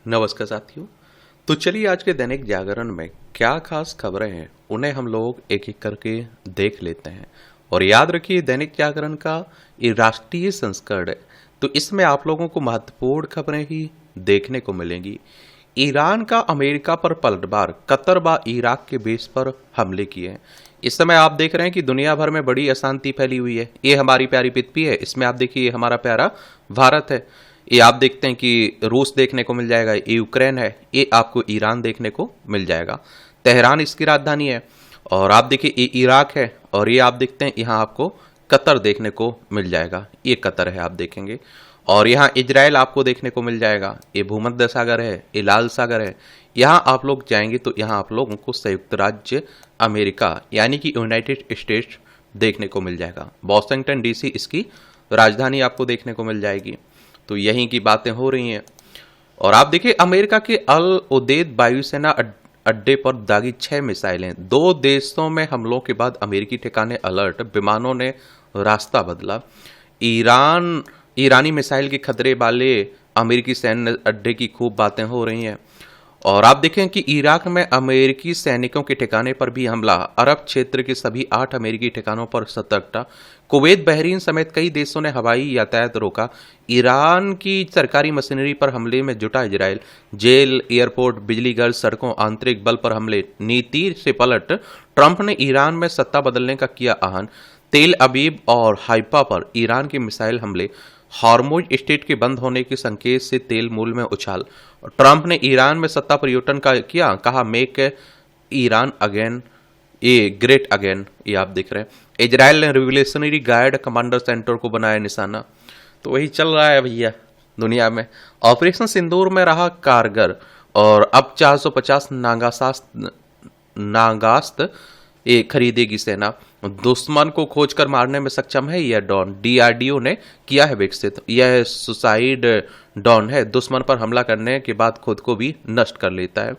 नमस्कार साथियों। तो चलिए आज के दैनिक जागरण में क्या खास खबरें हैं उन्हें हम लोग एक एक करके देख लेते हैं। और याद रखिए दैनिक जागरण का ये राष्ट्रीय संस्करण है, तो इसमें आप लोगों को महत्वपूर्ण खबरें ही देखने को मिलेंगी। ईरान का अमेरिका पर पलटवार, कतर व इराक के बेस पर हमले किए हैं। इस समय आप देख रहे हैं कि दुनिया भर में बड़ी अशांति फैली हुई है। ये हमारी प्यारी पृथ्वी है, इसमें आप देखिए हमारा प्यारा भारत है। ये आप देखते हैं कि रूस देखने को मिल जाएगा, ये यूक्रेन है, ये आपको ईरान देखने को मिल जाएगा। तेहरान इसकी राजधानी है। और आप देखिए ये इराक है, और ये आप देखते हैं यहाँ आपको कतर देखने को मिल जाएगा। ये कतर है आप देखेंगे। और यहाँ इजराइल आपको देखने को मिल जाएगा। ये भूमध्य सागर है, ये लाल सागर है। यहाँ आप लोग जाएंगे तो यहाँ आप लोगों को संयुक्त राज्य अमेरिका यानी कि यूनाइटेड स्टेट्स देखने को मिल जाएगा। वॉशिंगटन डीसी इसकी राजधानी आपको देखने को मिल जाएगी। तो यहीं की बातें हो रही हैं। और आप देखिए अमेरिका के अल उदेद वायुसेना अड्डे पर दागी 6 मिसाइलें। 2 देशों में हमलों के बाद अमेरिकी ठिकाने अलर्ट, विमानों ने रास्ता बदला। ईरानी मिसाइल के खतरे वाले अमेरिकी सैन्य अड्डे की खूब बातें हो रही हैं। और आप देखें कि इराक में अमेरिकी सैनिकों के ठिकाने पर भी हमला, अरब क्षेत्र के सभी 8 अमेरिकी ठिकानों पर सतर्कता। कुवैत, बहरीन समेत कई देशों ने हवाई यातायात रोका। ईरान की सरकारी मशीनरी पर हमले में जुटा इजराइल। जेल, एयरपोर्ट, बिजली घर, सड़कों, आंतरिक बल पर हमले। नीति से पलट, ट्रंप ने ईरान में सत्ता बदलने का किया आह्वान। तेल अबीब और हाइफा पर ईरान के मिसाइल हमले। हार्मुज स्ट्रेट के बंद होने के संकेत से तेल मूल्य में उछाल। ट्रंप ने ईरान में सत्ता परिवर्तन का किया, कहा मेक ईरान अगेन, ये ग्रेट अगेन। ये आप देख रहे हैं। इजराइल ने रिवोल्यूशनरी गार्ड कमांडर सेंटर को बनाया निशाना। तो वही चल रहा है भैया दुनिया में। ऑपरेशन सिंदूर में रहा कारगर, और अब 450 नागास्त्र ये खरीदेगी सेना। दुश्मन को खोजकर मारने में सक्षम है यह ड्रोन, डीआरडीओ ने किया है विकसित। यह सुसाइड ड्रोन है, दुश्मन पर हमला करने के बाद खुद को भी नष्ट कर लेता है।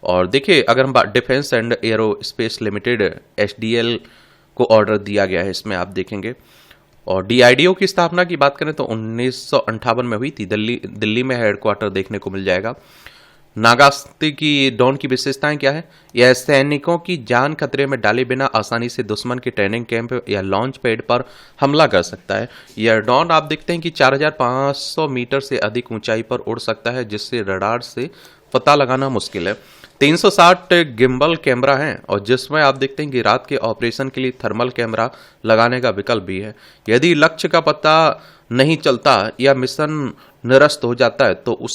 और देखिए अगर हम defence and aerospace limited HDL को ऑर्डर दिया गया है, इसमें आप देखेंगे। और डीआरडीओ की स्थापना की बात करें तो 1958 में हुई थी। दिल्ली में हेडक्वार्टर देखने को मिल जाएगा। नागास्ती की ड्रोन की विशेषताएं क्या है? यह सैनिकों की जान खतरे में डाले बिना आसानी से दुश्मन के ट्रेनिंग कैंप या लॉन्च पैड पर हमला कर सकता है। यह ड्रोन आप देखते हैं कि 4500 मीटर से अधिक ऊंचाई पर उड़ सकता है, जिससे रडार से पता लगाना मुश्किल है। 360 गिम्बल कैमरा है, और जिसमें आप देखते हैं कि रात के ऑपरेशन के लिए थर्मल कैमरा लगाने का विकल्प भी है। यदि लक्ष्य का पता नहीं चलता या मिशन निरस्त हो जाता है तो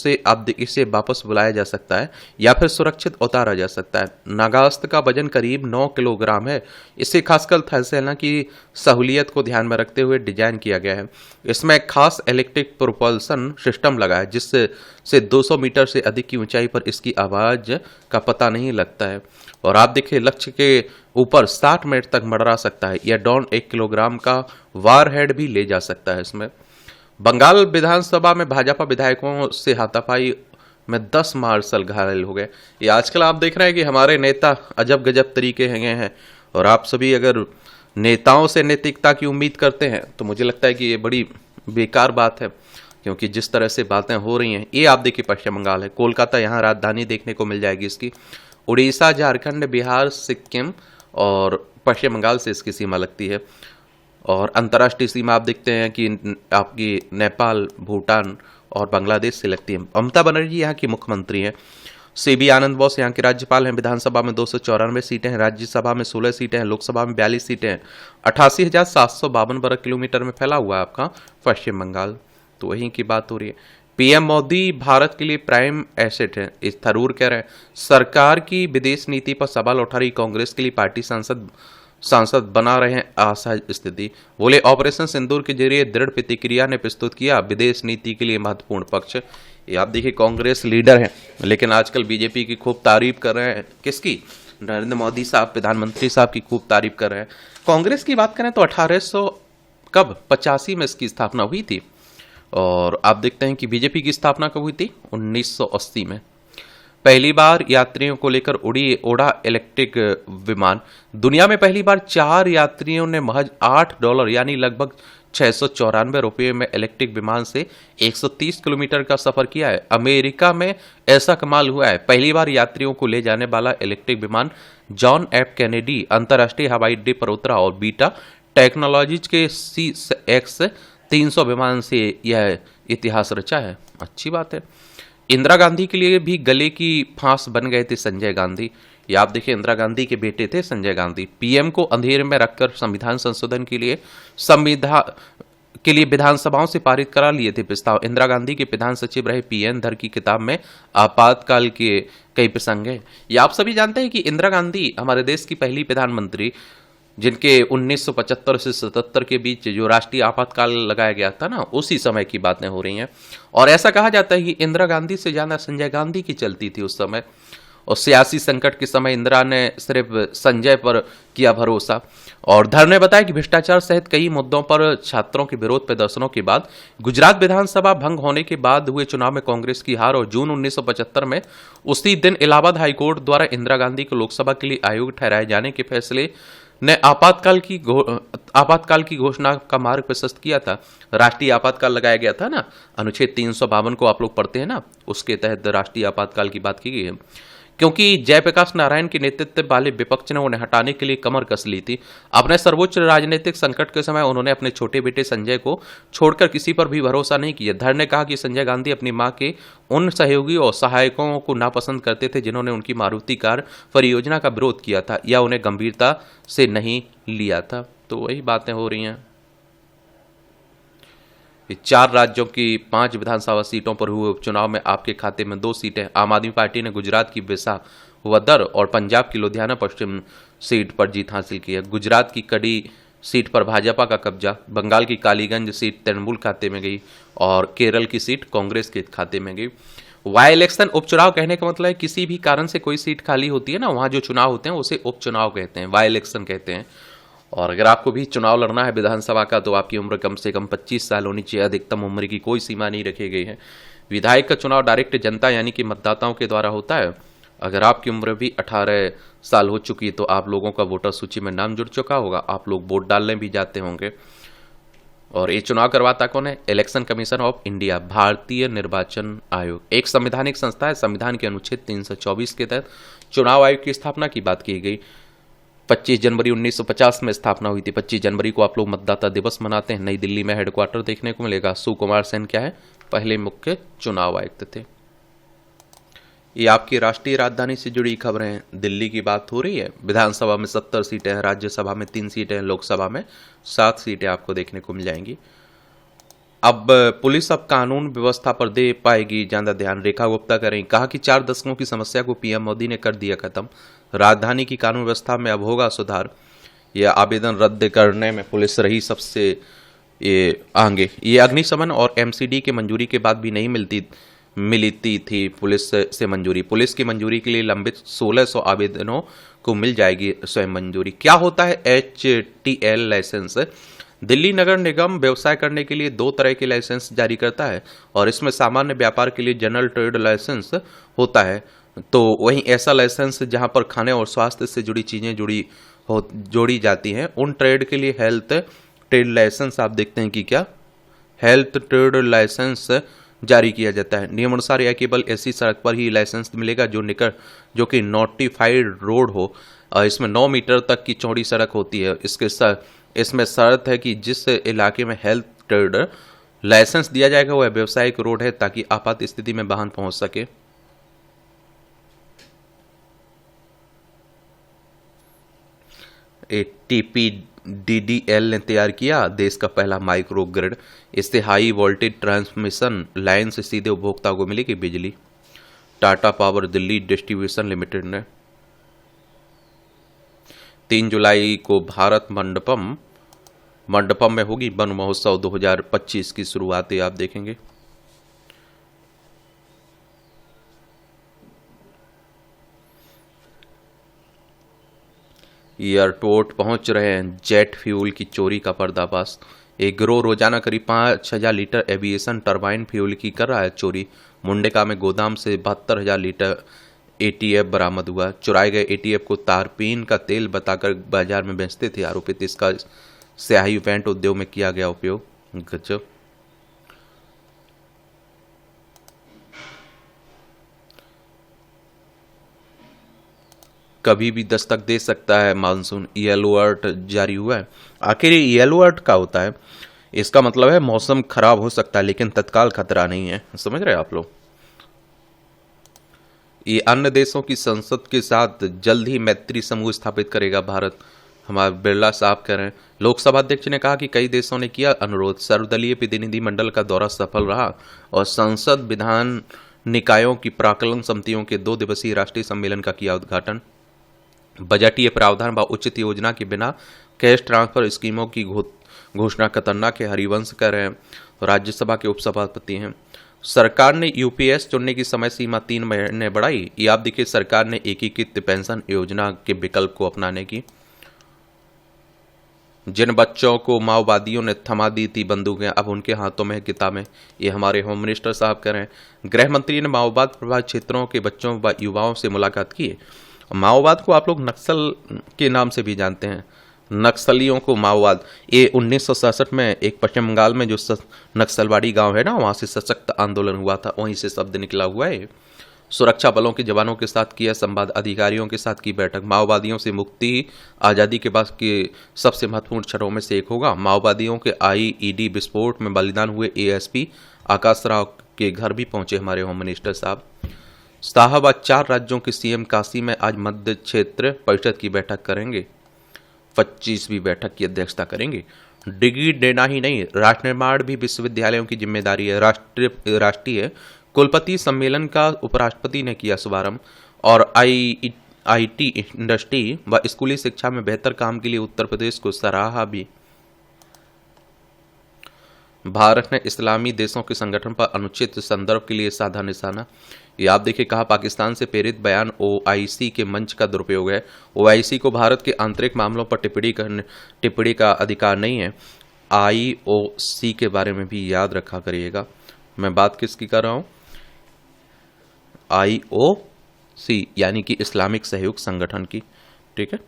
इसे वापस बुलाया जा सकता है या फिर सुरक्षित उतारा जा सकता है। नागास्त्र का वजन करीब 9 किलोग्राम है। इसे खासकर थलसेना की सहूलियत को ध्यान में रखते हुए डिजाइन किया गया है। इसमें खास इलेक्ट्रिक प्रोपल्सन सिस्टम लगा है, जिससे 200 मीटर से अधिक की ऊंचाई पर इसकी आवाज का पता नहीं लगता है। और आप देखिए लक्ष्य के ऊपर 60 मिनट तक मंडरा सकता है। यह ड्रोन 1 किलोग्राम का वारहेड भी ले जा सकता है। इसमें बंगाल विधानसभा में भाजपा विधायकों से हाथापाई में 10 मार्शल घायल हो गए। ये आजकल आप देख रहे हैं कि हमारे नेता अजब गजब तरीके हैं। और आप सभी अगर नेताओं से नैतिकता की उम्मीद करते हैं तो मुझे लगता है कि ये बड़ी बेकार बात है, क्योंकि जिस तरह से बातें हो रही हैं। ये आप देखिए पश्चिम बंगाल है, कोलकाता यहाँ राजधानी देखने को मिल जाएगी इसकी। उड़ीसा, झारखंड, बिहार, सिक्किम और पश्चिम बंगाल से इसकी सीमा लगती है। और अंतर्राष्ट्रीय सीमा आप देखते हैं कि आपकी नेपाल, भूटान और बांग्लादेश से लगती है। ममता बनर्जी यहाँ की मुख्यमंत्री हैं। सीबी आनंद बोस यहाँ के राज्यपाल हैं। विधानसभा में 294 सीटें हैं, राज्यसभा में 16 सीटें हैं, लोकसभा में 42 सीटें हैं। 88,752 वर्ग किलोमीटर में फैला हुआ है आपका पश्चिम बंगाल। तो वहीं की बात हो रही है। पीएम मोदी भारत के लिए प्राइम एसेट है, इस थरूर कह रहे हैं। सरकार की विदेश नीति पर सवाल उठा रही कांग्रेस के लिए पार्टी सांसद बना रहे हैं असहज स्थिति। बोले ऑपरेशन सिंदूर के जरिए दृढ़ प्रतिक्रिया ने प्रस्तुत किया विदेश नीति के लिए महत्वपूर्ण पक्ष। ये आप देखिए कांग्रेस लीडर हैं, लेकिन आजकल बीजेपी की खूब तारीफ कर रहे हैं। किसकी? नरेंद्र मोदी साहब, प्रधानमंत्री साहब की खूब तारीफ कर रहे हैं। कांग्रेस की बात करें तो 1885 में इसकी स्थापना हुई थी। और आप देखते हैं कि बीजेपी की स्थापना कब हुई थी? 1980 में। पहली बार यात्रियों को लेकर उड़ा इलेक्ट्रिक विमान। दुनिया में पहली बार 4 यात्रियों ने महज $8 यानी लगभग ₹694 में इलेक्ट्रिक विमान से 130 किलोमीटर का सफर किया है। अमेरिका में ऐसा कमाल हुआ है, पहली बार यात्रियों को ले जाने वाला इलेक्ट्रिक विमान जॉन एफ कैनेडी अंतर्राष्ट्रीय हवाई अड्डे पर उतरा और बीटा टेक्नोलॉजीज के CX-300 विमान से यह इतिहास रचा है। अच्छी बात है। इंदिरा गांधी के लिए भी गले की फांस बन गए थे संजय गांधी। ये आप देखिए, इंदिरा गांधी के बेटे थे संजय गांधी। पीएम को अंधेरे में रखकर संविधान संशोधन के लिए विधानसभाओं से पारित करा लिए थे प्रस्ताव। इंदिरा गांधी के प्रधान सचिव रहे पीएन धर की किताब में आपातकाल के कई प्रसंग हैं। ये आप सभी जानते हैं कि इंदिरा गांधी हमारे देश की पहली प्रधानमंत्री, जिनके 1975 से 77 के बीच जो राष्ट्रीय आपातकाल लगाया गया था ना, उसी समय की बातें हो रही हैं। और ऐसा कहा जाता है कि इंदिरा गांधी से ज्यादा संजय गांधी की चलती थी उस समय। और सियासी संकट के समय इंदिरा ने सिर्फ संजय पर किया भरोसा। और धर ने बताया कि भ्रष्टाचार सहित कई मुद्दों पर छात्रों के विरोध प्रदर्शनों के बाद गुजरात विधानसभा भंग होने के बाद हुए चुनाव में कांग्रेस की हार और जून 1975 में उसी दिन इलाहाबाद हाईकोर्ट द्वारा इंदिरा गांधी को लोकसभा के लिए आयोग ठहराए जाने के फैसले ने आपातकाल की घोषणा का मार्ग प्रशस्त किया था। राष्ट्रीय आपातकाल लगाया गया था ना, अनुच्छेद 352 को आप लोग पढ़ते हैं ना, उसके तहत राष्ट्रीय आपातकाल की बात की गई है। क्योंकि जयप्रकाश नारायण के नेतृत्व वाले विपक्ष ने उन्हें हटाने के लिए कमर कस ली थी। अपने सर्वोच्च राजनीतिक संकट के समय उन्होंने अपने छोटे बेटे संजय को छोड़कर किसी पर भी भरोसा नहीं किया। धर ने कहा कि संजय गांधी अपनी मां के उन सहयोगी और सहायकों को नापसंद करते थे जिन्होंने उनकी मारुति कार परियोजना का विरोध किया था या उन्हें गंभीरता से नहीं लिया था। तो वही बातें हो रही हैं। 4 राज्यों की 5 विधानसभा सीटों पर हुए उपचुनाव में आपके खाते में 2 सीटें। आम आदमी पार्टी ने गुजरात की विसावदर और पंजाब की लुधियाना पश्चिम सीट पर जीत हासिल की है। गुजरात की कड़ी सीट पर भाजपा का कब्जा, बंगाल की कालीगंज सीट तृणमूल खाते में गई और केरल की सीट कांग्रेस के खाते में गई। वाई इलेक्शन उपचुनाव कहने का मतलब है किसी भी कारण से कोई सीट खाली होती है ना, वहां जो चुनाव होते हैं उसे उपचुनाव कहते हैं, वाई इलेक्शन कहते हैं। और अगर आपको भी चुनाव लड़ना है विधानसभा का तो आपकी उम्र कम से कम 25 साल होनी चाहिए। अधिकतम उम्र की कोई सीमा नहीं रखी गई है। विधायक का चुनाव डायरेक्ट जनता यानी कि मतदाताओं के द्वारा होता है। अगर आपकी उम्र भी 18 साल हो चुकी तो आप लोगों का वोटर सूची में नाम जुड़ चुका होगा, आप लोग वोट डालने भी जाते होंगे। और ये चुनाव करवाता कौन है? इलेक्शन कमीशन ऑफ इंडिया, भारतीय निर्वाचन आयोग, एक संवैधानिक संस्था है। संविधान के अनुच्छेद 324 के तहत चुनाव आयोग की स्थापना की बात की गई। 25 जनवरी 1950 में स्थापना हुई थी। 25 जनवरी को आप लोग मतदाता दिवस मनाते हैं। नई दिल्ली में हेडक्वार्टर देखने को मिलेगा। सुकुमार सेन क्या है? पहले मुख्य चुनाव आयुक्त थे। ये आपकी राष्ट्रीय राजधानी से जुड़ी खबरें हैं। दिल्ली की बात हो रही है। विधानसभा में 70 सीटें हैं, राज्यसभा में 3 सीटें हैं, लोकसभा में 7 सीटें आपको देखने को मिल जाएंगी। अब पुलिस अब कानून व्यवस्था पर दे पाएगी ज्यादा ध्यान। रेखा गुप्ता करें, कहा कि 4 दशकों की समस्या को पीएम मोदी ने कर दिया खत्म। राजधानी की कानून व्यवस्था में अब होगा सुधार। यह आवेदन रद्द करने में पुलिस रही सबसे आगे। ये अग्निशमन और एमसीडी के मंजूरी के बाद भी नहीं मिलती थी पुलिस से मंजूरी। पुलिस की मंजूरी के लिए लंबित 1600 आवेदनों को मिल जाएगी स्वयं मंजूरी। क्या होता है HTL लाइसेंस? दिल्ली नगर निगम व्यवसाय करने के लिए 2 तरह के लाइसेंस जारी करता है और इसमें सामान्य व्यापार के लिए जनरल ट्रेड लाइसेंस होता है, तो वहीं ऐसा लाइसेंस जहां पर खाने और स्वास्थ्य से जुड़ी चीजें जोड़ी जाती हैं, उन ट्रेड के लिए हेल्थ ट्रेड लाइसेंस आप देखते हैं कि क्या हेल्थ ट्रेड लाइसेंस जारी किया जाता है। नियमानुसार यह केवल ऐसी सड़क पर ही लाइसेंस मिलेगा जो कि नोटिफाइड रोड हो। इसमें 9 मीटर तक की चौड़ी सड़क होती है। इसमें शर्त है कि जिस इलाके में हेल्थ ट्रेड लाइसेंस दिया जाएगा वह व्यावसायिक रोड है ताकि आपात स्थिति में वाहन पहुंच सके। TPDDL ने तैयार किया देश का पहला माइक्रो ग्रिड। इससे हाई वोल्टेज ट्रांसमिशन लाइन से सीधे उपभोक्ता को मिलेगी बिजली। Tata power Delhi distribution limited ने 3 जुलाई को भारत मंडपम में होगी वन महोत्सव 2025 की शुरुआत आप देखेंगे। एयरपोर्ट पहुंच रहे हैं जेट फ्यूल की चोरी का पर्दाफाश। एक गिरोह रोजाना करीब 5000 लीटर एविएशन टरबाइन फ्यूल की कर रहा है चोरी। मुंडेका में गोदाम से 72,000 लीटर ATF बरामद हुआ। चुराए गए ATF को तारपीन का तेल बताकर बाजार में बेचते थे आरोपित। इसका स्याही पेंट उद्योग में किया गया उपयोग। गजब। कभी भी दस्तक दे सकता है मानसून, येलो अलर्ट जारी हुआ है। आखिर ये येलो अलर्ट का होता है? इसका मतलब है मौसम खराब हो सकता है लेकिन तत्काल खतरा नहीं है। समझ रहे हैं आप लोग? ये अन्य देशों की संसद के साथ जल्द ही मैत्री समूह स्थापित करेगा भारत, हमारे बिरला साहब कह रहे हैं। लोकसभा अध्यक्ष ने कहा कि कई देशों ने किया अनुरोध, सर्वदलीय प्रतिनिधि मंडल का दौरा सफल रहा और संसद विधान निकायों की प्राक्कलन समितियों के 2 दिवसीय राष्ट्रीय सम्मेलन का किया उद्घाटन। बजटीय प्रावधान व उचित योजना के बिना कैश ट्रांसफर स्कीमों की घोषणा खतरनाक है, हरिवंश कर रहे हैं, राज्यसभा के उपसभापति हैं। सरकार ने यूपीएस चुनने की समय सीमा 3 महीने बढ़ाई। ये आप देखिए, सरकार ने एकीकृत पेंशन योजना के विकल्प को अपनाने की। जिन बच्चों को माओवादियों ने थमा दी थी बंदूकें, अब उनके हाथों में है किताबें। ये हमारे होम मिनिस्टर साहब कह रहे हैं। गृह मंत्री ने माओवाद प्रभावित क्षेत्रों के बच्चों व युवाओं से मुलाकात की। माओवाद को आप लोग नक्सल के नाम से भी जानते हैं। नक्सलियों को माओवाद, ये 1967 में एक पश्चिम बंगाल में जो नक्सलवाड़ी गांव है ना, वहां से सशक्त आंदोलन हुआ था, वहीं से शब्द निकला हुआ है। सुरक्षा बलों के जवानों के साथ किया संवाद, अधिकारियों के साथ की बैठक। माओवादियों से मुक्ति आज़ादी के बाद के सबसे महत्वपूर्ण क्षणों में से एक होगा। माओवादियों के आईईडी विस्फोट में बलिदान हुए एएसपी आकाश राव के घर भी पहुंचे हमारे होम मिनिस्टर साहब। साहब आज 4 राज्यों के सीएम काशी में आज मध्य क्षेत्र परिषद की बैठक करेंगे, 25वीं बैठक की अध्यक्षता करेंगे। डिग्री देना ही नहीं, राष्ट्र निर्माण भी विश्वविद्यालयों की जिम्मेदारी है। राष्ट्रीय कुलपति सम्मेलन का उपराष्ट्रपति ने किया शुभारंभ और आईटी इंडस्ट्री व स्कूली शिक्षा में बेहतर काम के लिए उत्तर प्रदेश को सराहा भी। भारत ने इस्लामी देशों के संगठन पर अनुचित संदर्भ के लिए साधा निशाना। ये आप देखिए, कहा पाकिस्तान से प्रेरित बयान ओआईसी के मंच का दुरुपयोग है। ओआईसी को भारत के आंतरिक मामलों पर टिप्पणी का अधिकार नहीं है। आईओसी के बारे में भी याद रखा करिएगा। मैं बात किसकी कर रहा हूं? आईओसी यानी कि इस्लामिक सहयोग संगठन की। ठीक है।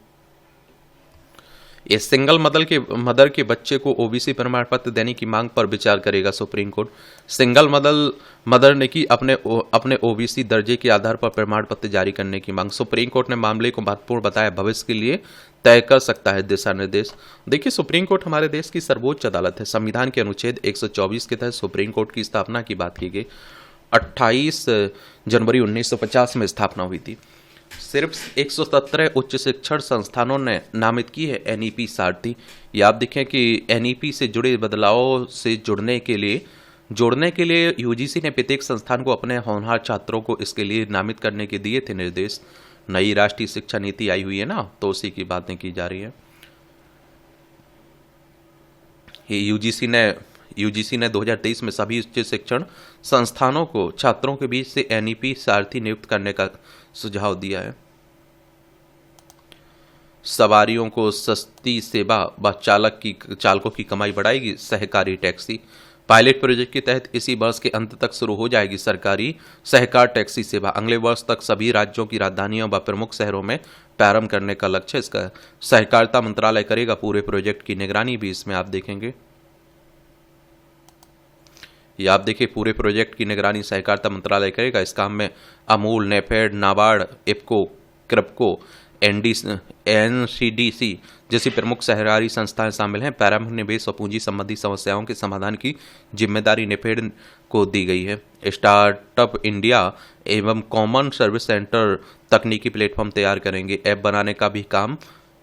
ये सिंगल मदर के बच्चे को ओबीसी प्रमाण पत्र देने की मांग पर विचार करेगा सुप्रीम कोर्ट। सिंगल मदर ने की अपने ओबीसी दर्जे के आधार पर प्रमाण पत्र जारी करने की मांग। सुप्रीम कोर्ट ने मामले को महत्वपूर्ण बताया, भविष्य के लिए तय कर सकता है दिशा निर्देश। देखिए, सुप्रीम कोर्ट हमारे देश की सर्वोच्च अदालत है। संविधान के अनुच्छेद 124 के तहत सुप्रीम कोर्ट की स्थापना की बात की गई। 28 जनवरी 1950 में स्थापना हुई थी। सिर्फ 117 उच्च शिक्षण संस्थानों ने नामित की है एनईपी सारथी। ये आप देखें कि एनईपी से जुड़े बदलावों से जोड़ने के लिए यूजीसी ने प्रत्येक संस्थान को अपने होनहार छात्रों को इसके लिए नामित करने के दिए थे निर्देश। नई राष्ट्रीय शिक्षा नीति आई हुई है ना, तो उसी की बातें की जा रही है। ये यूजीसी ने 2023 में सभी उच्च शिक्षण संस्थानों को छात्रों के बीच से एनईपी सारथी नियुक्त करने का सुझाव दिया है। सवारियों को सस्ती सेवा व चालकों की कमाई बढ़ाएगी सहकारी टैक्सी। पायलट प्रोजेक्ट के तहत इसी वर्ष के अंत तक शुरू हो जाएगी सरकारी सहकार टैक्सी सेवा। अगले वर्ष तक सभी राज्यों की राजधानियों व प्रमुख शहरों में प्रारंभ करने का लक्ष्य इसका सहकारिता मंत्रालय करेगा। पूरे प्रोजेक्ट की निगरानी भी इसमें आप देखेंगे। ये आप देखिए, पूरे प्रोजेक्ट की निगरानी सहकारिता मंत्रालय करेगा। इस काम में अमूल, नेफेड, नाबार्ड, इफको, क्रिप्को, एनसीडीसी जैसी प्रमुख सहकारी संस्थाएं शामिल हैं। प्रारंभिक निवेश और पूंजी संबंधी समस्याओं के समाधान की जिम्मेदारी नेफेड को दी गई है। स्टार्टअप इंडिया एवं कॉमन सर्विस सेंटर तकनीकी प्लेटफॉर्म तैयार करेंगे। ऐप बनाने का भी काम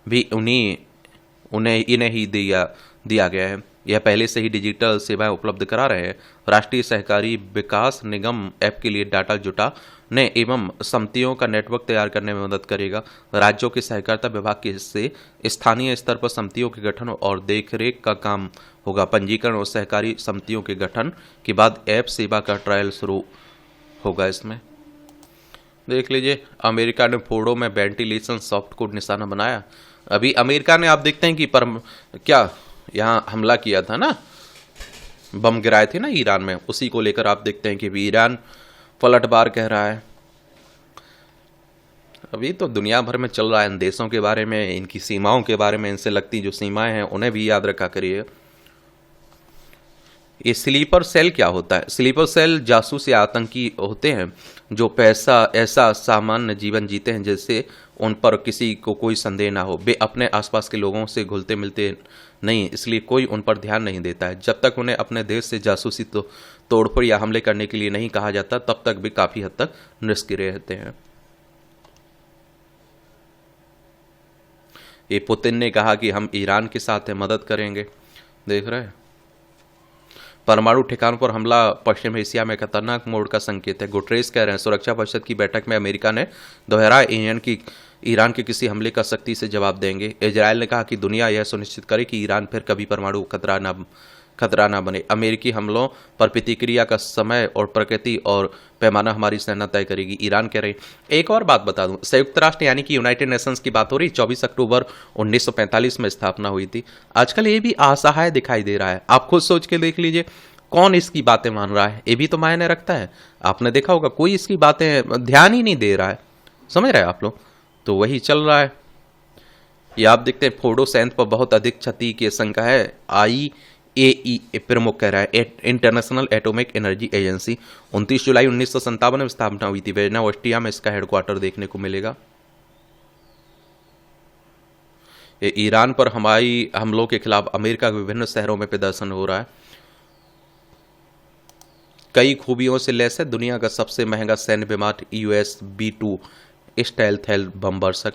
भी इन्हें ही दिया गया है। यह पहले से ही डिजिटल सेवाएं उपलब्ध करा रहे हैं। राष्ट्रीय सहकारी विकास निगम ऐप के लिए डाटा जुटाने एवं समितियों का नेटवर्क तैयार करने में मदद करेगा। राज्यों के सहकारिता विभाग के हिस्से स्थानीय स्तर पर समितियों के गठन और देखरेख का काम होगा। पंजीकरण और सहकारी समितियों के गठन के बाद ऐप सेवा का ट्रायल शुरू होगा। इसमें देख लीजिए, अमेरिका ने फोर्डो में वेंटिलेशन सॉफ्ट को निशाना बनाया। अभी अमेरिका ने आप देखते हैं कि क्या यहाँ हमला किया था ना, बम गिराए थे ना ईरान में, उसी को लेकर आप देखते हैं कि ईरान पलटवार कह रहा है। अभी तो दुनिया भर में चल रहा है इन देशों के बारे में, इनकी सीमाओं के बारे में, इनसे लगती जो सीमाएं हैं उन्हें भी याद रखा करिए। ये स्लीपर सेल क्या होता है? स्लीपर सेल जासूस या आतंकी होते हैं जो पैसा ऐसा सामान्य जीवन जीते हैं जैसे उन पर किसी को कोई संदेह ना हो। वे अपने आसपास के लोगों से घुलते मिलते नहीं, इसलिए कोई उन पर ध्यान नहीं देता है। जब तक उन्हें अपने देश से जासूसी तो तोड़फोड़ या हमले करने के लिए नहीं कहा जाता, तब तक वे काफी हद तक निष्क्रिय रहते हैं। ये पुतिन ने कहा कि हम ईरान के साथ मदद करेंगे, देख रहे हैं। परमाणु ठिकानों पर हमला पश्चिम एशिया में खतरनाक मोड़ का संकेत है। गुटरेस कह रहे हैं सुरक्षा परिषद की बैठक में अमेरिका ने दोहराया ईरान के किसी हमले का सख्ती से जवाब देंगे। इजरायल ने कहा कि दुनिया यह सुनिश्चित करे कि ईरान फिर कभी परमाणु खतरा ना बने। अमेरिकी हमलों पर प्रतिक्रिया का समय और प्रकृति और पैमाना हमारी सेना तय करेगी, ईरान कह रही। एक और बात बता दूं, संयुक्त राष्ट्र यानी कि यूनाइटेड नेशंस की बात हो रही, 24 अक्टूबर 1945 में स्थापना हुई थी। आजकल ये भी असहाय दिखाई दे रहा है। आप खुद सोच के देख लीजिए, कौन इसकी बातें मान रहा है? ये भी तो मायने रखता है। आपने देखा होगा कोई इसकी बातें ध्यान ही नहीं दे रहा है, समझ रहे हैं आप लोग? तो वही चल रहा है। ये आप देखते हैं फोर्डो संयंत्र पर बहुत अधिक क्षति की आशंका है। IAEA प्रमुख कह रहा है। इंटरनेशनल एटॉमिक एनर्जी एजेंसी 29 जुलाई 1957 में स्थापना हुई थी। वेना ऑस्ट्रिया में इसका हेडक्वार्टर देखने को मिलेगा। ये ईरान पर हवाई हमलों के खिलाफ अमेरिका के विभिन्न शहरों में प्रदर्शन हो रहा है। कई खूबियों से लैस है, दुनिया का सबसे महंगा सैन्य विमान US B-2 स्टेल्थ बम्बरसक।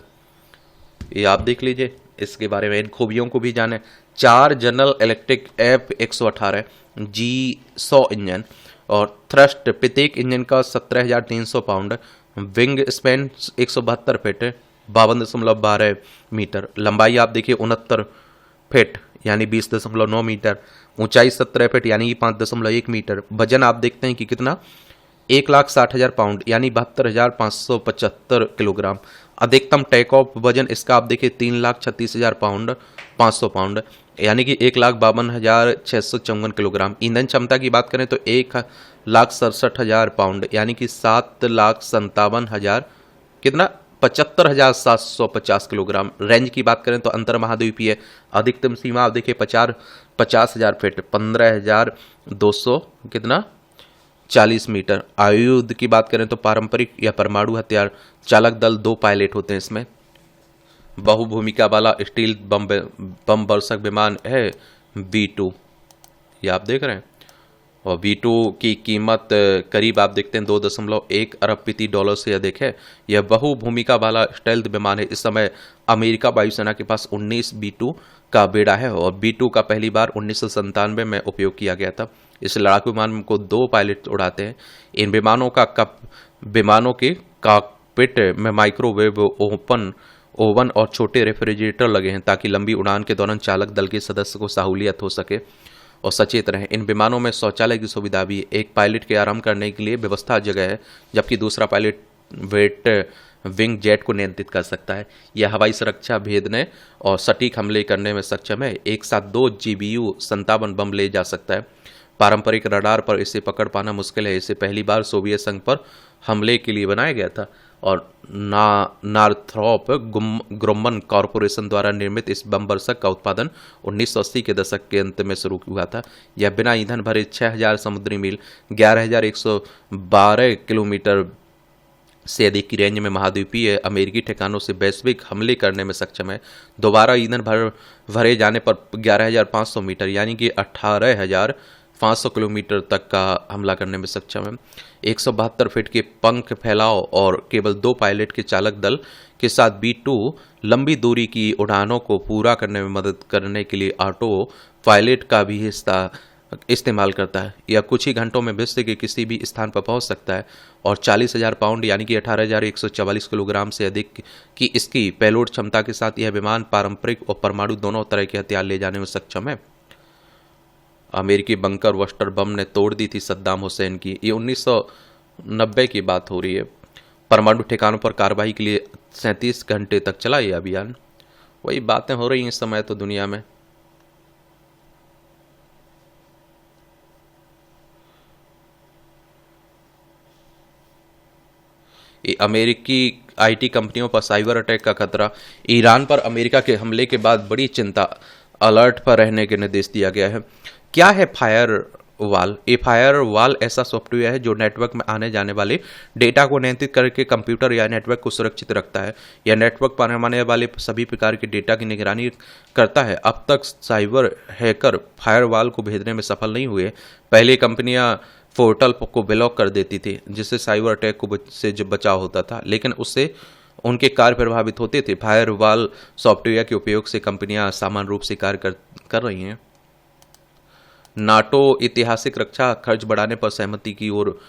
ये आप देख लीजिए, इसके बारे में इन खूबियों को भी जाने। 4 General Electric F-118 G100 engine और थ्रस्ट प्रत्येक इंजन का 17,300 pound, wing span 172 feet 52.12 metre, लंबाई आप देखिए 69 फीट यानी 20.9 मीटर, ऊंचाई 17 फीट यानी 5.1 मीटर, वजन आप देखते हैं कि कितना 1,60,000 पाउंड यानी 72,575 किलोग्राम। अधिकतम टेक ऑफ वजन इसका आप देखिए 3,36,000 पाउंड 500 पाउंड यानी कि 1,52,654 किलोग्राम। ईंधन क्षमता की बात करें तो 1,67,000 पाउंड यानी कि 7,57,000 कितना 75,750 किलोग्राम। रेंज की बात करें तो अंतर महाद्वीपीय अधिकतम सीमा आप देखिए 50,000 फीट 15,200 कितना 40 मीटर। आयुध की बात करें तो पारंपरिक या परमाणु हथियार चालक दल 2 पायलट होते हैं इसमें। बहुभूमिका वाला स्टील बमवर्षक विमान है B-2, ये आप देख रहे हैं। और B-2 की कीमत करीब आप देखते हैं 2.1 अरब प्रति डॉलर से अधिक है। यह बहुभूमिका वाला स्टेल्थ विमान है। इस समय अमेरिका वायुसेना के पास 19 B-2 का बेड़ा है और B-2 का पहली बार 1997 में उपयोग किया गया था। इस लड़ाकू विमान को 2 पायलट उड़ाते हैं। इन विमानों के कॉकपिट में माइक्रोवेव ओवन और छोटे रेफ्रिजरेटर लगे हैं ताकि लंबी उड़ान के दौरान चालक दल के सदस्य को सहूलियत हो सके और सचेत रहें। इन विमानों में शौचालय की सुविधा भी है। एक पायलट के आराम करने के लिए व्यवस्था जगह है, जबकि दूसरा पायलट विंग जेट को नियंत्रित कर सकता है। यह हवाई सुरक्षा भेदने और सटीक हमले करने में सक्षम है। एक साथ 2 GBU 57 बम ले जा सकता है। पारंपरिक रडार पर इसे पकड़ पाना मुश्किल है। इसे पहली बार सोवियत संघ पर हमले के लिए बनाया गया था और नॉर्थरॉप ग्रुमन कॉरपोरेशन द्वारा निर्मित इस बमवर्षक का उत्पादन 1980 के दशक के अंत में शुरू हुआ था। यह बिना ईंधन भरे 6,000 समुद्री मील 11,112 किलोमीटर से अधिक की रेंज में महाद्वीपीय अमेरिकी ठिकानों से वैश्विक हमले करने में सक्षम है। दोबारा ईंधन भरे जाने पर 11,500 मीटर यानी कि 18,500 किलोमीटर तक का हमला करने में सक्षम है। 172 फीट के पंख फैलाव और केवल 2 पायलट के चालक दल के साथ B-2 लंबी दूरी की उड़ानों को पूरा करने में मदद करने के लिए ऑटो पायलट का भी हिस्सा इस्तेमाल करता है। यह कुछ ही घंटों में विश्व के किसी भी स्थान पर पहुंच सकता है और 40,000 पाउंड यानी कि 18,144 किलोग्राम से अधिक की इसकी पेलोड क्षमता के साथ यह विमान पारंपरिक और परमाणु दोनों तरह के हथियार ले जाने में सक्षम है। अमेरिकी बंकर वस्टर बम ने तोड़ दी थी सद्दाम हुसैन की। ये 1990 की बात हो रही है। परमाणु ठिकानों पर कार्रवाई के लिए 37 घंटे तक चला यह अभियान। वही बातें हो रही हैं इस समय तो दुनिया में। अमेरिकी आईटी कंपनियों पर साइबर अटैक का खतरा, ईरान पर अमेरिका के हमले के बाद बड़ी चिंता, अलर्ट पर रहने के निर्देश दिया गया है। क्या है फायर वाल? ये फायर वाल ऐसा सॉफ्टवेयर है जो नेटवर्क में आने जाने वाले डेटा को नियंत्रित करके कंप्यूटर या नेटवर्क को सुरक्षित रखता है। यह नेटवर्क पर आने वाले सभी प्रकार के डेटा की निगरानी करता है। अब तक साइबर हैकर फायरवॉल को भेजने में सफल नहीं हुए। पहले कंपनियां पोर्टल को ब्लॉक कर देती थी जिससे साइबर अटैक को से बचाव होता था, लेकिन उससे उनके कार्य प्रभावित होते थे। फायरवॉल सॉफ्टवेयर के उपयोग से कंपनियां समान रूप से कार्य कर रही हैं। नाटो ऐतिहासिक रक्षा खर्च बढ़ाने पर सहमति की ओर,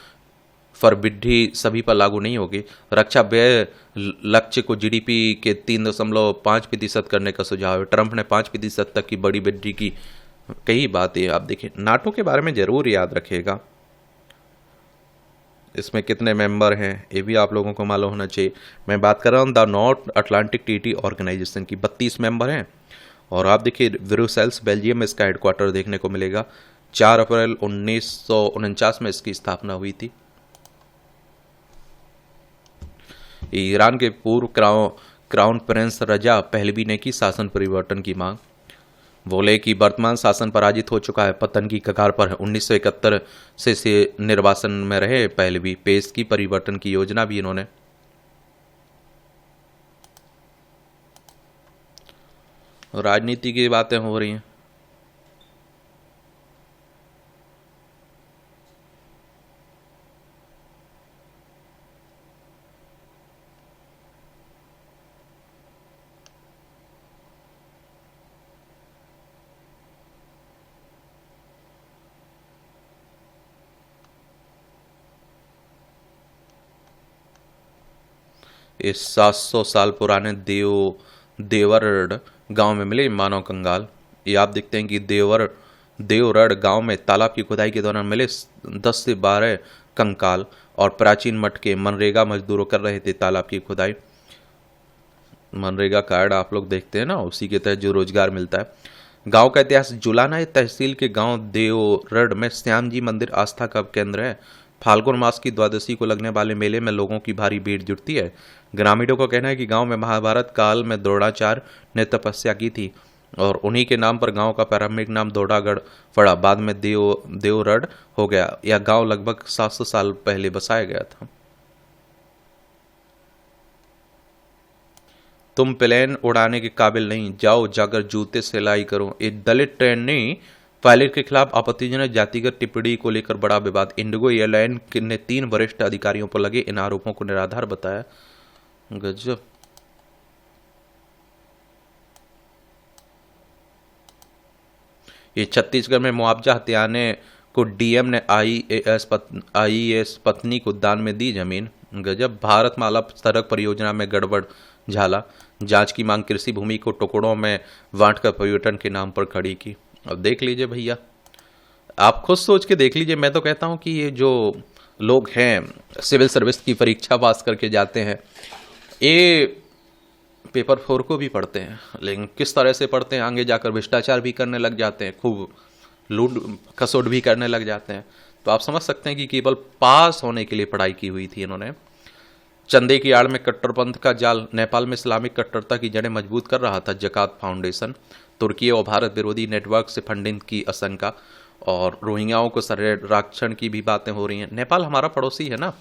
पर वृद्धि सभी पर लागू नहीं होगी। रक्षा व्यय लक्ष्य को जीडीपी के 3.5% करने का सुझाव है। ट्रंप ने 5% तक की बड़ी वृद्धि की कई बातें। आप देखिए, नाटो के बारे में जरूर याद रखिएगा, इसमें कितने मेंबर हैं ये भी आप लोगों को मालूम होना चाहिए। मैं बात कर रहा हूँ the North Atlantic Treaty Organization की। 32 मेंबर हैं। और आप देखिए, ब्रुसेल्स बेल्जियम में इसका हेडक्वार्टर देखने को मिलेगा। 4 अप्रैल 1949 में इसकी स्थापना हुई थी। ईरान के पूर्व क्राउन प्रिंस रजा पहलवी ने की शासन परिवर्तन की मांग। बोले कि वर्तमान शासन पराजित हो चुका है, पतन की कगार पर है। 1971 से निर्वासन में रहे पहलवी। पेश की परिवर्तन की योजना भी इन्होंने। राजनीति की बातें हो रही हैं। इस 700 साल पुराने देवरड गांव में मिले मानव कंकाल। ये आप देखते हैं कि देवरड गांव में तालाब की खुदाई के दौरान मिले 10 से 12 कंकाल। और प्राचीन मठ के मनरेगा मजदूरों कर रहे थे तालाब की खुदाई। मनरेगा कार्ड आप लोग देखते हैं ना, उसी के तहत जो रोजगार मिलता है। गांव का इतिहास। जुलाना तहसील के गांव देवरड में श्याम जी मंदिर आस्था का केंद्र है। फाल्गुन मास की द्वादशी को लगने वाले मेले में लोगों की भारी भीड़ जुटती है। ग्रामीणों का कहना है कि गांव में महाभारत काल में द्रोणाचार्य ने तपस्या की थी और उन्हीं के नाम पर गांव का प्रारंभिक नाम दोडागढ़ पड़ा। बाद में देवरड हो गया। यह गांव लगभग 700 साल पहले बसाया गया था। तुम प्लेन उड़ाने के काबिल नहीं, जाओ जाकर जूते सिलाई करो। एक दलित ट्रेन ने पायलट के खिलाफ आपत्तिजनक जातिगत टिप्पणी को लेकर बड़ा विवाद। इंडिगो एयरलाइन ने 3 वरिष्ठ अधिकारियों पर लगे इन आरोपों को निराधार बताया। गजब। ये छत्तीसगढ़ में मुआवजा हथियाने को डीएम ने आईएएस पत्नी को दान में दी जमीन। गजब। भारत माला सड़क परियोजना में गड़बड़ झाला। जांच की मांग। कृषि भूमि को टुकड़ों में बांटकर पर्यटन के नाम पर खड़ी की। अब देख लीजिए भैया, आप खुद सोच के देख लीजिए। मैं तो कहता हूं कि ये जो लोग हैं सिविल सर्विस की परीक्षा पास करके जाते हैं, ये पेपर 4 को भी पढ़ते हैं, लेकिन किस तरह से पढ़ते हैं, आगे जाकर भ्रष्टाचार भी करने लग जाते हैं, खूब लूट खसोट भी करने लग जाते हैं। तो आप समझ सकते हैं कि केवल पास होने के लिए पढ़ाई की हुई थी इन्होंने। चंदे की आड़ में कट्टरपंथ का जाल। नेपाल में इस्लामिक कट्टरता की जड़ें मजबूत कर रहा था जकात फाउंडेशन। तुर्की और भारत विरोधी नेटवर्क से फंडिंग की आशंका। और रोहिंग्याओं को संरक्षण की भी बातें हो रही हैं। नेपाल हमारा पड़ोसी है ना,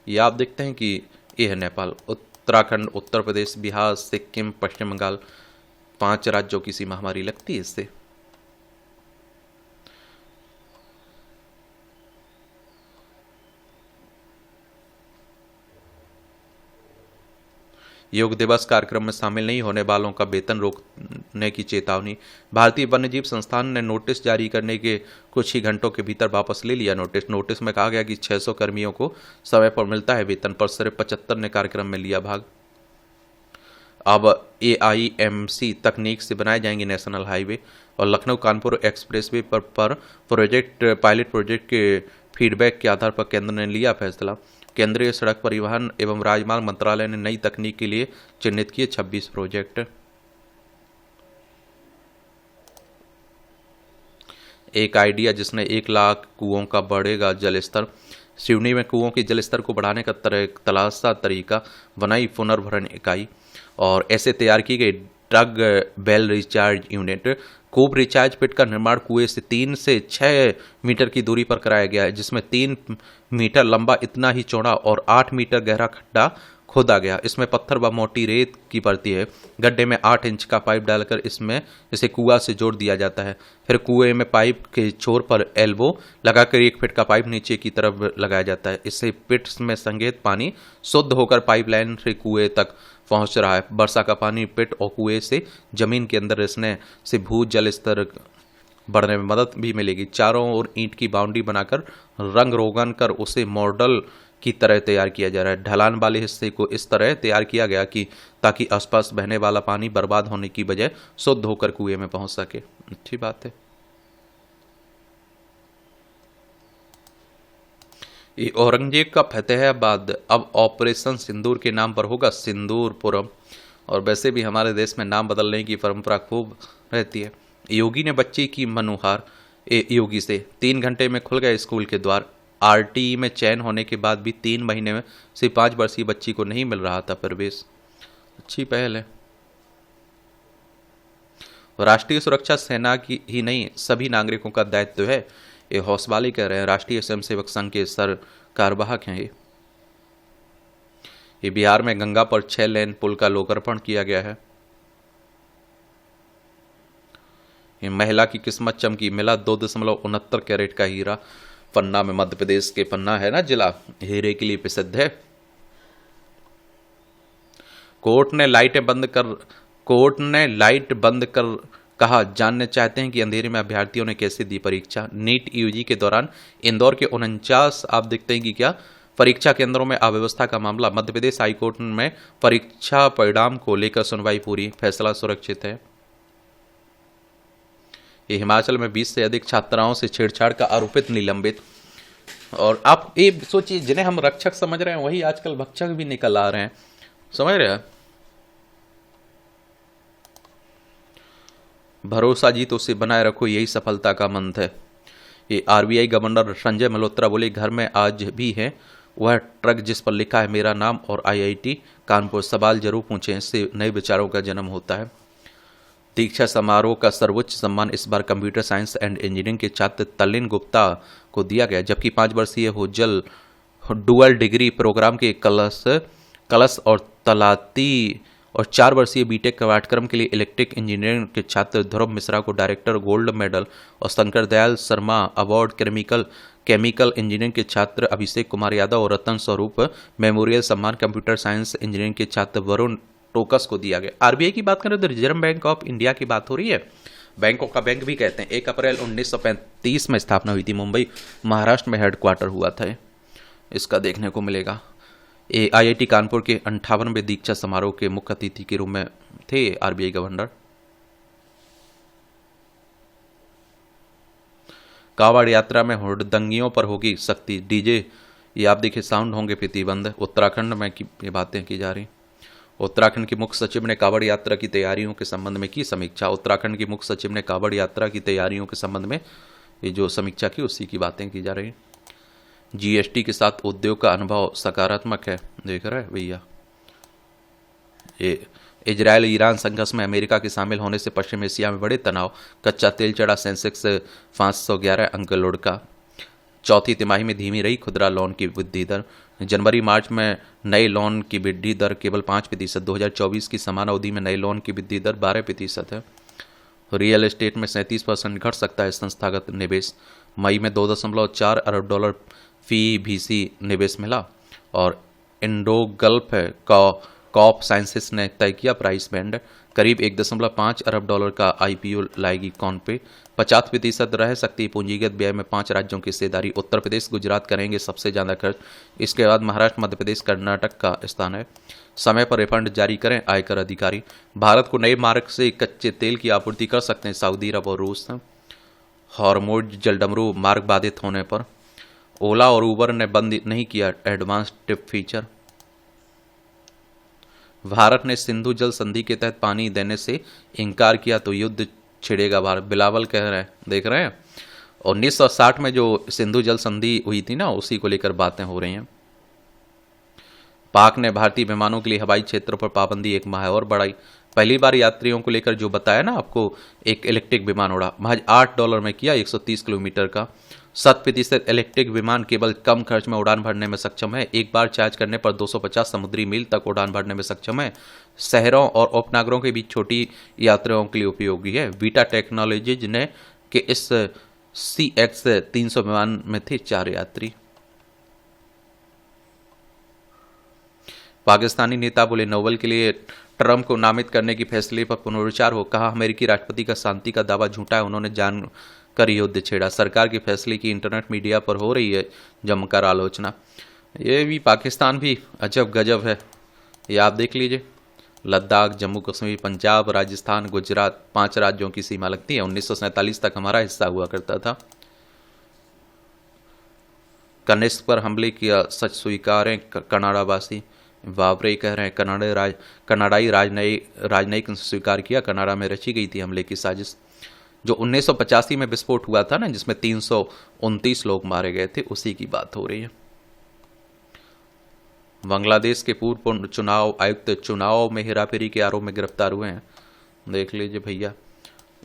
ये आप देखते हैं कि ये है नेपाल। उत्तराखंड, उत्तर प्रदेश, बिहार, सिक्किम, पश्चिम बंगाल, 5 राज्यों की सीमा हमारी लगती है इससे। योग दिवस कार्यक्रम में शामिल नहीं होने वालों का वेतन रोकने की चेतावनी। भारतीय वन्यजीव संस्थान ने नोटिस जारी करने के कुछ ही घंटों के भीतर वापस ले लिया नोटिस में कहा गया कि 600 कर्मियों को समय पर मिलता है वेतन, पर सिर्फ 75 ने कार्यक्रम में लिया भाग। अब AIMC तकनीक से बनाए जाएंगे नेशनल हाईवे। और लखनऊ कानपुर एक्सप्रेसवे पर पायलट प्रोजेक्ट के फीडबैक के आधार पर केंद्र ने लिया फैसला। केंद्रीय सड़क परिवहन एवं राजमार्ग मंत्रालय ने नई तकनीक के लिए चिन्हित किए 26 प्रोजेक्ट। एक आइडिया जिसने 1 लाख कुओं का बढ़ेगा जल स्तर। सिवनी में कुओं के जलस्तर को बढ़ाने का तलाशा तरीका, बनाई पुनर्भरण इकाई। और ऐसे तैयार की गई ड्रग बेल रिचार्ज यूनिट। कूप रिचार्ज पिट का निर्माण कुएं से 3 से 6 मीटर की दूरी पर कराया गया है, जिसमें 3 मीटर लंबा, इतना ही चौड़ा और 8 मीटर गहरा खड्डा खोदा गया। इसमें पत्थर व मोटी रेत की परती है। गड्ढे में 8 इंच का पाइप डालकर इसे कुआं से जोड़ दिया जाता है। फिर कुएं में पाइप के छोर पर एल्बो लगाकर 1 फीट का पाइप नीचे की तरफ लगाया जाता है। इससे पिट में संग्रहित पानी शुद्ध होकर पाइपलाइन से कुएं तक पहुंच रहा है। वर्षा का पानी पिट और कुएं से जमीन के अंदर रिसने से भू जल स्तर बढ़ने में मदद भी मिलेगी। चारों ओर ईंट की बाउंड्री बनाकर रंग रोगन कर उसे मॉडल की तरह तैयार किया जा रहा है। ढलान वाले हिस्से को इस तरह तैयार किया गया कि ताकि आसपास बहने वाला पानी बर्बाद होने की बजाय शुद्ध होकर कुएं में पहुंच सके। अच्छी बात है। ये औरंगजेब का फतेहाबाद अब ऑपरेशन सिंदूर के नाम पर होगा सिंदूरपुरम। और वैसे भी हमारे देश में नाम बदलने की परंपरा खूब रहती है। योगी ने बच्ची की मनोहार योगी से 3 घंटे में खुल गए स्कूल के द्वार। आरटीई में चयन होने के बाद भी 3 महीने में से 5 वर्षीय बच्ची को नहीं मिल रहा था प्रवेश। अच्छी पहल है। राष्ट्रीय सुरक्षा सेना की ही नहीं, सभी नागरिकों का दायित्व है, ये हौसवाली कह रहे हैं राष्ट्रीय स्वयंसेवक संघ के कार्यवाहक हैं। ये बिहार में गंगा पर 6 लेन पुल का लोकार्पण किया गया है। ये महिला की किस्मत चमकी, मिला 2.69 कैरेट का हीरा। पन्ना में, मध्य प्रदेश के पन्ना है ना जिला, हीरे के लिए प्रसिद्ध है। कोर्ट ने लाइट बंद कर कहा, जानने चाहते हैं कि अंधेरे में अभ्यर्थियों ने कैसे दी परीक्षा। नीट यूजी के दौरान इंदौर के 49 आप देखते हैं कि क्या परीक्षा केंद्रों में अव्यवस्था का मामला। मध्य प्रदेश हाईकोर्ट में परीक्षा परिणाम को लेकर सुनवाई पूरी, फैसला सुरक्षित है। ये हिमाचल में 20 से अधिक छात्राओं से छेड़छाड़ का आरोपित निलंबित। और आप ये सोचिए, जिन्हें हम रक्षक समझ रहे हैं वही आजकल भक्षक भी निकल आ रहे हैं, समझ रहे हैं। भरोसा जीतो से बनाए रखो, यही सफलता का मंत्र है। ये आरबीआई गवर्नर संजय मल्होत्रा बोले, घर में आज भी है वह ट्रक जिस पर लिखा है मेरा नाम और आईआईटी कानपुर। सवाल जरूर पूछें, इससे नए विचारों का जन्म होता है। दीक्षा समारोह का सर्वोच्च सम्मान इस बार कंप्यूटर साइंस एंड इंजीनियरिंग के छात्र तल्लीन गुप्ता को दिया गया, जबकि 5 वर्षीय होजल डुअल डिग्री प्रोग्राम के कलश और तलाती और 4 वर्षीय बीटेक पाठ्यक्रम के लिए इलेक्ट्रिक इंजीनियरिंग के छात्र ध्रुव मिश्रा को डायरेक्टर गोल्ड मेडल और Shankar Dayal Sharma award chemical engineering के छात्र अभिषेक कुमार यादव और रतन स्वरूप मेमोरियल सम्मान कंप्यूटर साइंस इंजीनियरिंग के छात्र वरुण टोकस को दिया गया। आरबीआई की बात करें तो रिजर्व बैंक ऑफ इंडिया की बात हो रही है। बैंकों का बैंक भी कहते हैं। 1 अप्रैल 1935 में स्थापना हुई थी। मुंबई महाराष्ट्र में हेडक्वार्टर हुआ था। इसका देखने को मिलेगा। ये आईआईटी कानपुर के 58वें दीक्षा समारोह के मुख्य अतिथि के रूप में थे आरबीआई गवर्नर। कावड़ यात्रा में हुड़दंगियों पर होगी सख्ती, डीजे ये आप देखिए साउंड होंगे प्रतिबंध। उत्तराखंड में ये बातें की जा रही। उत्तराखंड के मुख्य सचिव ने कावड़ यात्रा की तैयारियों के संबंध में की समीक्षा। उत्तराखंड के मुख्य सचिव ने कावड़ यात्रा की तैयारियों के संबंध में ये जो समीक्षा की उसी की बातें की जा रही। जीएसटी के साथ उद्योग का अनुभव सकारात्मक है, देख रहे हैं भैया। ये इजरायल ईरान संघर्ष में अमेरिका के शामिल होने से पश्चिम एशिया में बड़े तनाव। कच्चा तेल चढ़ा, सेंसेक्स 511 अंक लुढ़का। चौथी तिमाही में धीमी रही खुदरा लोन की वृद्धि दर। जनवरी मार्च में नए लोन की वृद्धि दर केवल 5%। 2024 की समान अवधि में नए लोन की वृद्धि दर 12% है। रियल एस्टेट में 37% घट सकता है संस्थागत निवेश। मई में $2.4 अरब फी वीसी निवेश मिला। और इंडो गल्फ कॉप साइंसेस ने तय किया प्राइस बैंड। करीब $1.5 अरब का आईपीओ लाएगी कौन पे। 50% रह सकती पूंजीगत व्यय में 5 राज्यों की हिस्सेदारी। उत्तर प्रदेश गुजरात करेंगे सबसे ज़्यादा खर्च। इसके बाद महाराष्ट्र, मध्य प्रदेश, कर्नाटक का स्थान है। समय पर रिफंड जारी करें आयकर अधिकारी। भारत को नए मार्ग से कच्चे तेल की आपूर्ति कर सकते हैं सऊदी अरब और रूस। हॉर्मुज जलडमरू मार्ग बाधित होने पर ओला और उबर ने बंद नहीं किया एडवांस टिप फीचर। भारत ने सिंधु जल संधि के तहत पानी देने से इनकार किया तो युद्ध छिड़ेगा भारत, बिलावल कह रहे हैं, देख रहे हैं। 1960 में जो सिंधु जल संधि हुई थी ना, उसी को लेकर बातें हो रही हैं। पाक ने भारतीय विमानों के लिए हवाई क्षेत्र पर पाबंदी 1 माह और बढ़ाई। पहली बार यात्रियों को लेकर जो बताया ना आपको, एक इलेक्ट्रिक विमान उड़ा, महज $8 में किया 130 किलोमीटर का। 100% इलेक्ट्रिक विमान केवल कम खर्च में उड़ान भरने में सक्षम है। एक बार चार्ज करने पर 250 समुद्री मील तक उड़ान भरने में सक्षम है। शहरों और उपनगरों के बीच छोटी यात्रियों के लिए उपयोगी है। वीटा टेक्नोलॉजीज ने के इस CX-300 विमान में थे 4 यात्री। पाकिस्तानी नेता बोले, नोबेल के लिए ट्रंप को नामित करने की फैसले पर पुनर्विचार हो। कहा, अमेरिकी राष्ट्रपति का शांति का दावा झूठा है। उन्होंने जानकर युद्ध छेड़ा। सरकार के फैसले की इंटरनेट मीडिया पर हो रही है जमकर आलोचना। ये भी पाकिस्तान भी अजब गजब है, ये आप देख लीजिए। लद्दाख, जम्मू कश्मीर, पंजाब, राजस्थान, गुजरात, 5 राज्यों की सीमा लगती है। 1947 तक हमारा हिस्सा हुआ करता था। कनिष्क पर हमले किया, सच स्वीकारें कनाडावासी। वावरे कह रहे हैं कनाडाई राजनयिक स्वीकार किया, कनाडा में रची गई थी हमले की साजिश। जो 1985 में विस्फोट हुआ था ना, जिसमें 329 लोग मारे गए थे, उसी की बात हो रही है। बांग्लादेश के पूर्व चुनाव आयुक्त चुनाव में हेराफेरी के आरोप में गिरफ्तार हुए हैं। देख लीजिए भैया,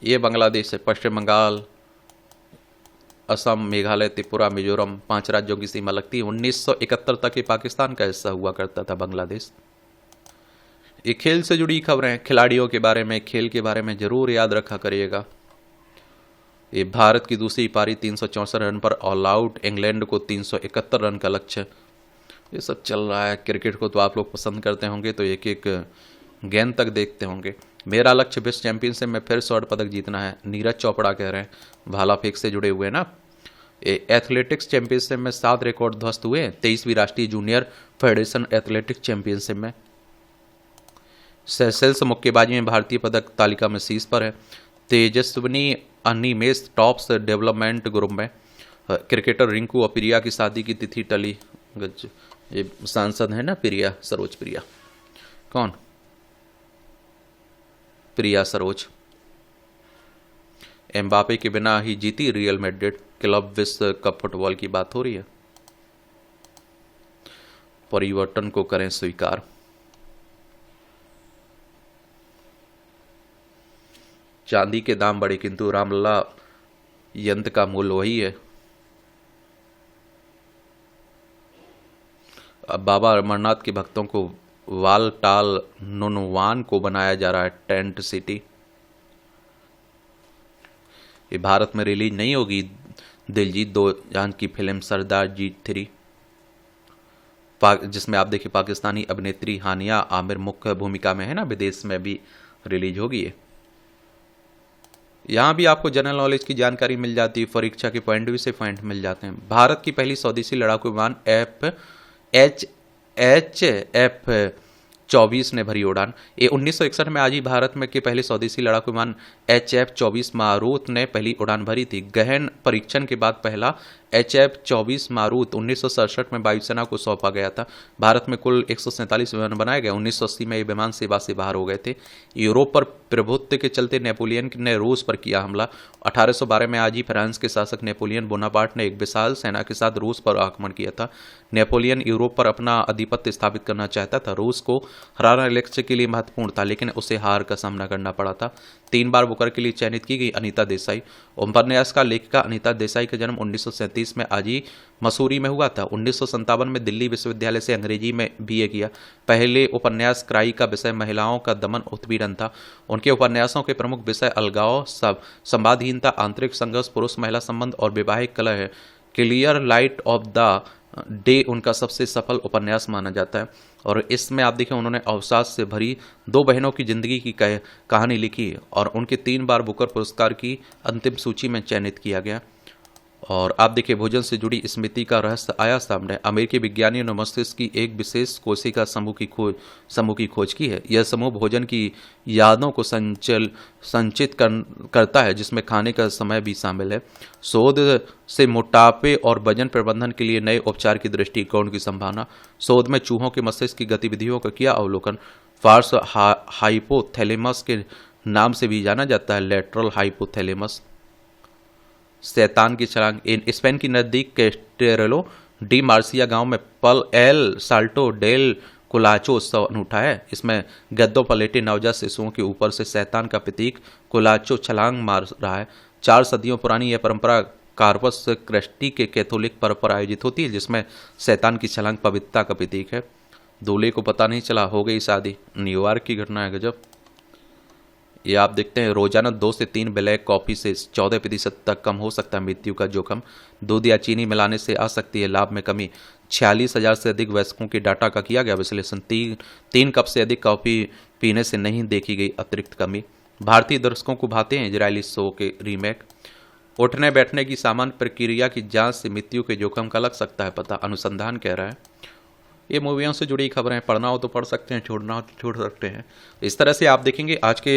ये बांग्लादेश है। पश्चिम बंगाल, असम, मेघालय, त्रिपुरा, मिजोरम, 5 राज्यों की सीमा लगती है। 1971 तक ये पाकिस्तान का हिस्सा हुआ करता था बांग्लादेश। ये खेल से जुड़ी खबरें, खिलाड़ियों के बारे में, खेल के बारे में जरूर याद रखा करिएगा। ये भारत की दूसरी पारी 364 रन पर ऑल आउट, इंग्लैंड को 371 रन का लक्ष्य। ये सब चल रहा है। क्रिकेट को तो आप लोग पसंद करते होंगे, तो एक एक गेंद तक देखते होंगे। मेरा लक्ष्य विश्व चैंपियनशिप में फिर स्वर्ण पदक जीतना है, नीरज चोपड़ा कह रहे हैं। भाला फेंक से जुड़े हुए ना। एथलेटिक्स चैंपियनशिप में 7 रिकॉर्ड ध्वस्त हुए। 23वीं राष्ट्रीय जूनियर फेडरेशन एथलेटिक्स चैंपियनशिप में सेल्स मुक्केबाजी में भारतीय पदक तालिका में शीर्ष पर है। Tejaswini Animesh tops development group में। क्रिकेटर रिंकू और प्रिया की शादी की तिथि टली। ये सांसद है ना, प्रिया सरोज, प्रिया कौन, प्रिया सरोज। एम्बापे के बिना ही जीती रियल मैड्रिड। क्लब विश्व कप फुटबॉल की बात हो रही है। परिवर्तन को करें स्वीकार। चांदी के दाम बढ़े, किंतु रामलला यंत्र का मूल्य वही है। अब बाबा अमरनाथ के भक्तों को वालटाल नुनवान को बनाया जा रहा है टेंट सिटी। ये भारत में रिलीज नहीं होगी दिलजीत दोसांझ की फिल्म सरदार जी 3, जिसमें आप देखिए पाकिस्तानी अभिनेत्री हानिया आमिर मुख्य भूमिका में है ना। विदेश में भी रिलीज होगी ये। यहाँ भी आपको जनरल नॉलेज की जानकारी मिल जाती है, परीक्षा के पॉइंट भी से पॉइंट मिल जाते हैं। भारत की पहली स्वदेशी लड़ाकू विमान HF-24 ने भरी उड़ान। ये 1961 में आज ही भारत में के पहले स्वदेशी लड़ाकू विमान HF-24 मारूत ने पहली उड़ान भरी थी। गहन परीक्षण के बाद पहला HF-24 मारूत 1967 में वायुसेना को सौंपा गया था। भारत में कुल 147 विमान बनाए गए। 1980 में ये विमान सेवा से बाहर हो गए थे। यूरोप पर प्रभुत्व के चलते नेपोलियन ने रूस पर किया हमला। 1812 में आज ही फ्रांस के शासक नेपोलियन बोनापार्ट ने एक विशाल सेना के साथ रूस पर आक्रमण किया था। नेपोलियन यूरोप पर अपना आधिपत्य स्थापित करना चाहता था। रूस को हराना लक्ष्य के लिए महत्वपूर्ण था, लेकिन उसे हार का सामना करना पड़ा था। 3 बार बुकर के लिए चयनित की गई अनीता देसाई। उपन्यास का लेखिका अनीता देसाई का जन्म 1937 में आज ही मसूरी में हुआ था। 1957 में दिल्ली विश्वविद्यालय से अंग्रेजी में BA किया। पहले उपन्यास क्राई का विषय महिलाओं का दमन उत्पीड़न था। उनके उपन्यासों के प्रमुख विषय अलगाव, संवादहीनता, आंतरिक संघर्ष, पुरुष महिला संबंध और वैवाहिक कलह है। Clear light of the day उनका सबसे सफल उपन्यास माना जाता है। और इसमें आप देखें, उन्होंने अवसाद से भरी 2 बहनों की जिंदगी की कहानी लिखी और उनके 3 बार बुकर पुरस्कार की अंतिम सूची में चयनित किया गया। और आप देखिए, भोजन से जुड़ी स्मृति का रहस्य आया सामने। अमेरिकी विज्ञानियों ने मस्तिष्क की एक विशेष कोशिका समूह की खोज की है। यह समूह भोजन की यादों को संचित करता है, जिसमें खाने का समय भी शामिल है। शोध से मोटापे और वजन प्रबंधन के लिए नए उपचार की दृष्टिकोण की संभावना। शोध में चूहों के मस्तिष्क की गतिविधियों का किया अवलोकन। फार्स हाइपोथैलेमस के नाम से भी जाना जाता है, लेटरल हाइपोथैलेमस। शैतान की छलांग। स्पेन की नजदीक कैस्टेरेलो डी मार्सिया गांव में पल एल साल्टो डेल कुलाचो उत्सव अनूठा है। इसमें गद्दों पर लेटे नवजात शिशुओं के ऊपर से शैतान का प्रतीक कुलाचो छलांग मार रहा है। 4 सदियों पुरानी यह परंपरा कार्पस क्रिस्टी के कैथोलिक पर्व पर आयोजित होती है, जिसमें शैतान की छलांग पवित्रता का प्रतीक है। दूल्हे को पता नहीं चला, हो गई शादी। न्यूयॉर्क की घटना है, गजब। ये आप देखते हैं, रोजाना 2 से 3 ब्लैक कॉफी से 14% तक कम हो सकता है मृत्यु का जोखिम। दूध या चीनी मिलाने से आ सकती है लाभ में कमी। 46,000 से अधिक वयस्कों के डाटा का किया गया विश्लेषण। 3 कप से अधिक कॉफी पीने से नहीं देखी गई अतिरिक्त कमी। भारतीय दर्शकों को भाते हैं इजरायली शो के रीमेक। उठने बैठने की सामान्य प्रक्रिया की जांच से मृत्यु के जोखिम का लग सकता है पता, अनुसंधान कह रहा है। ये मूवियों से जुड़ी खबरें, पढ़ना हो तो पढ़ सकते हैं, छोड़ना हो तो छोड़ सकते हैं। इस तरह से आप देखेंगे आज के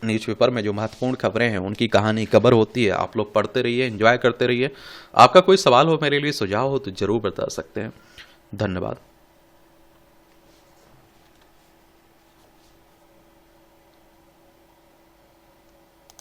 न्यूज़पेपर में जो महत्वपूर्ण खबरें हैं उनकी कहानी कवर होती है। आप लोग पढ़ते रहिए, एंजॉय करते रहिए। आपका कोई सवाल हो, मेरे लिए सुझाव हो तो जरूर बता सकते हैं। धन्यवाद।